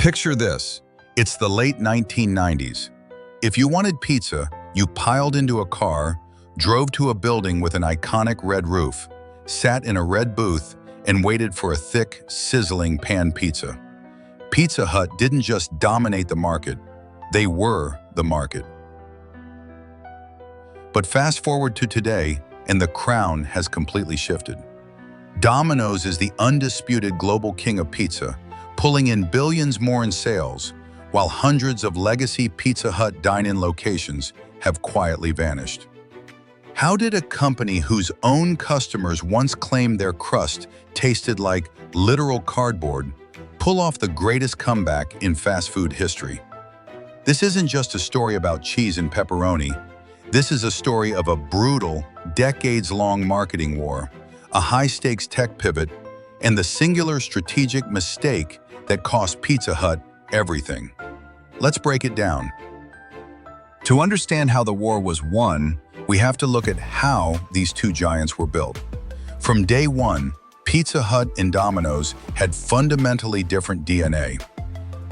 Picture this. It's the late 1990s. If you wanted pizza, you piled into a car, drove to a building with an iconic red roof, sat in a red booth, and waited for a thick, sizzling pan pizza. Pizza Hut didn't just dominate the market, they were the market. But fast forward to today, and the crown has completely shifted. Domino's is the undisputed global king of pizza, pulling in billions more in sales, while hundreds of legacy Pizza Hut dine-in locations have quietly vanished. How did a company whose own customers once claimed their crust tasted like literal cardboard pull off the greatest comeback in fast food history? This isn't just a story about cheese and pepperoni. This is a story of a brutal, decades-long marketing war, a high-stakes tech pivot, and the singular strategic mistake that cost Pizza Hut everything. Let's break it down. To understand how the war was won, we have to look at how these two giants were built. From day one, Pizza Hut and Domino's had fundamentally different DNA.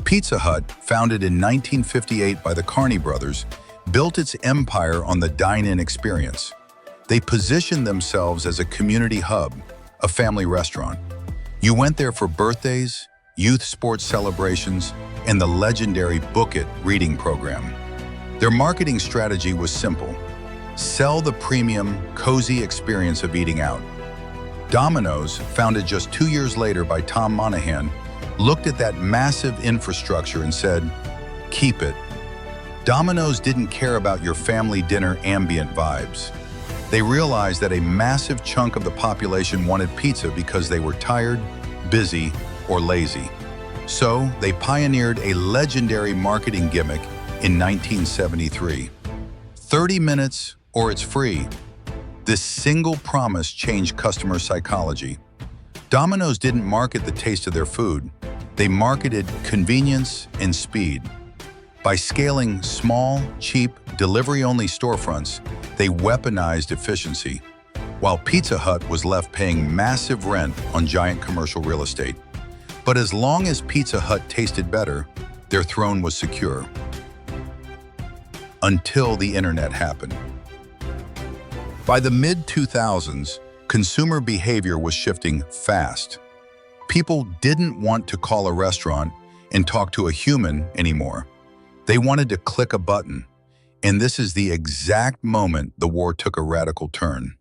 Pizza Hut, founded in 1958 by the Carney brothers, built its empire on the dine-in experience. They positioned themselves as a community hub, a family restaurant. You went there for birthdays, youth sports celebrations, and the legendary Book It reading program. Their marketing strategy was simple: sell the premium, cozy experience of eating out. Domino's, founded just 2 years later by Tom Monahan, looked at that massive infrastructure and said, "Keep it." Domino's didn't care about your family dinner ambient vibes. They realized that a massive chunk of the population wanted pizza because they were tired, busy, or lazy. So they pioneered a legendary marketing gimmick in 1973. 30 minutes or it's free. This single promise changed customer psychology. Domino's didn't market the taste of their food. They marketed convenience and speed. By scaling small, cheap, delivery-only storefronts, they weaponized efficiency, while Pizza Hut was left paying massive rent on giant commercial real estate. But as long as Pizza Hut tasted better, their throne was secure. Until the internet happened. By the mid-2000s, consumer behavior was shifting fast. People didn't want to call a restaurant and talk to a human anymore. They wanted to click a button, and this is the exact moment the war took a radical turn.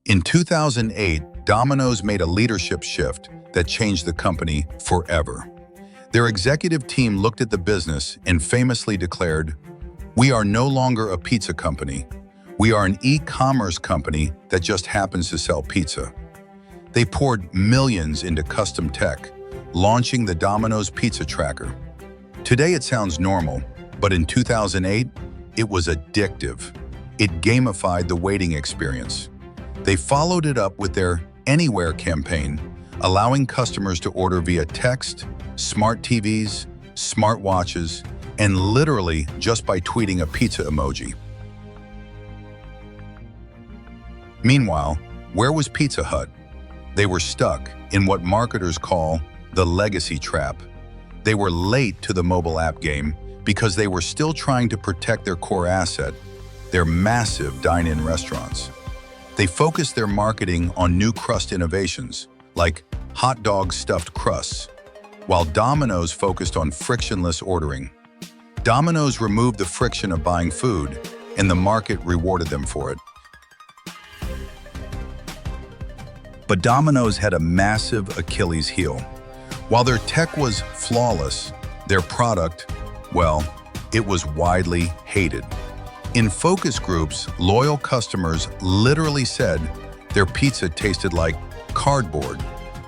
In 2008, Domino's made a leadership shift that changed the company forever. Their executive team looked at the business and famously declared, "We are no longer a pizza company. We are an e-commerce company that just happens to sell pizza." They poured millions into custom tech, launching the Domino's Pizza Tracker. Today it sounds normal, but in 2008, it was addictive. It gamified the waiting experience. They followed it up with their Anywhere campaign, allowing customers to order via text, smart TVs, smartwatches, and literally just by tweeting a pizza emoji. Meanwhile, where was Pizza Hut? They were stuck in what marketers call the legacy trap. They were late to the mobile app game because they were still trying to protect their core asset, their massive dine-in restaurants. They focused their marketing on new crust innovations, like hot dog stuffed crusts, while Domino's focused on frictionless ordering. Domino's removed the friction of buying food, and the market rewarded them for it. But Domino's had a massive Achilles heel. While their tech was flawless, their product, well, it was widely hated. In focus groups, loyal customers literally said their pizza tasted like cardboard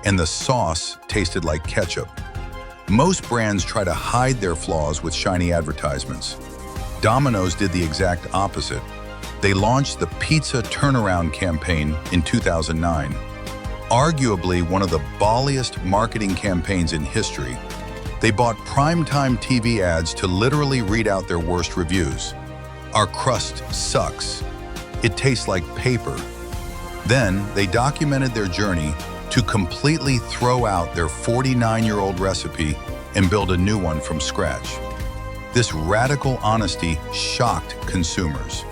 and the sauce tasted like ketchup. Most brands try to hide their flaws with shiny advertisements. Domino's did the exact opposite. They launched the Pizza Turnaround campaign in 2009. Arguably one of the balliest marketing campaigns in history. They bought primetime TV ads to literally read out their worst reviews. "Our crust sucks. It tastes like paper." Then they documented their journey to completely throw out their 49-year-old recipe and build a new one from scratch. This radical honesty shocked consumers.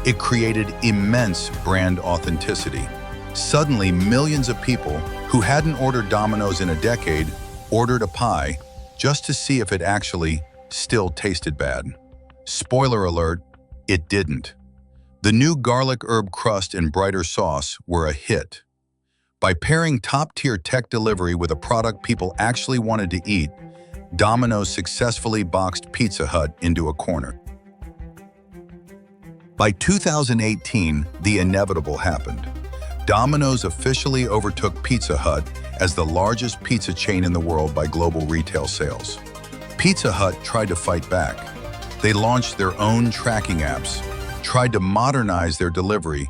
It created immense brand authenticity. Suddenly, millions of people who hadn't ordered Domino's in a decade ordered a pie just to see if it actually still tasted bad. Spoiler alert, it didn't. The new garlic herb crust and brighter sauce were a hit. By pairing top-tier tech delivery with a product people actually wanted to eat, Domino's successfully boxed Pizza Hut into a corner. By 2018, the inevitable happened. Domino's officially overtook Pizza Hut as the largest pizza chain in the world by global retail sales. Pizza Hut tried to fight back. They launched their own tracking apps, tried to modernize their delivery,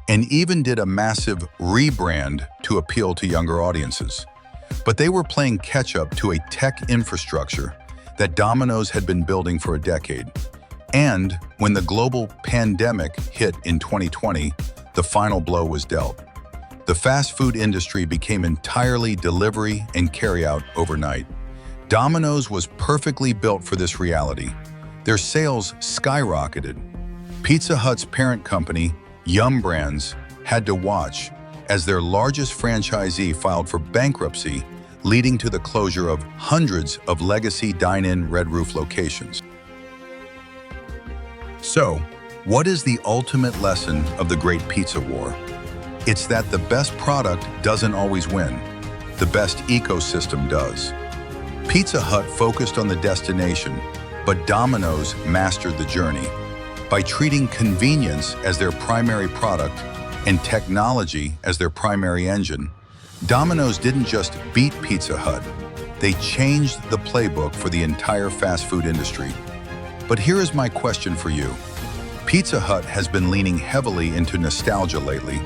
and even did a massive rebrand to appeal to younger audiences. But they were playing catch-up to a tech infrastructure that Domino's had been building for a decade. And when the global pandemic hit in 2020, the final blow was dealt. The fast food industry became entirely delivery and carryout overnight. Domino's was perfectly built for this reality. Their sales skyrocketed. Pizza Hut's parent company, Yum Brands, had to watch as their largest franchisee filed for bankruptcy, leading to the closure of hundreds of legacy dine-in Red Roof locations. So, what is the ultimate lesson of the Great Pizza War? It's that the best product doesn't always win. The best ecosystem does. Pizza Hut focused on the destination, but Domino's mastered the journey. By treating convenience as their primary product and technology as their primary engine, Domino's didn't just beat Pizza Hut, they changed the playbook for the entire fast food industry. But here is my question for you. Pizza Hut has been leaning heavily into nostalgia lately,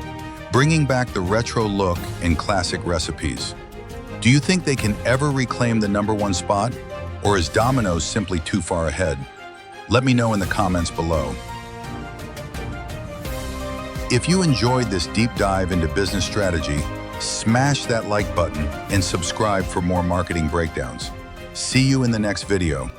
bringing back the retro look and classic recipes. Do you think they can ever reclaim the #1 spot, or is Domino's simply too far ahead? Let me know in the comments below. If you enjoyed this deep dive into business strategy, smash that like button and subscribe for more marketing breakdowns. See you in the next video.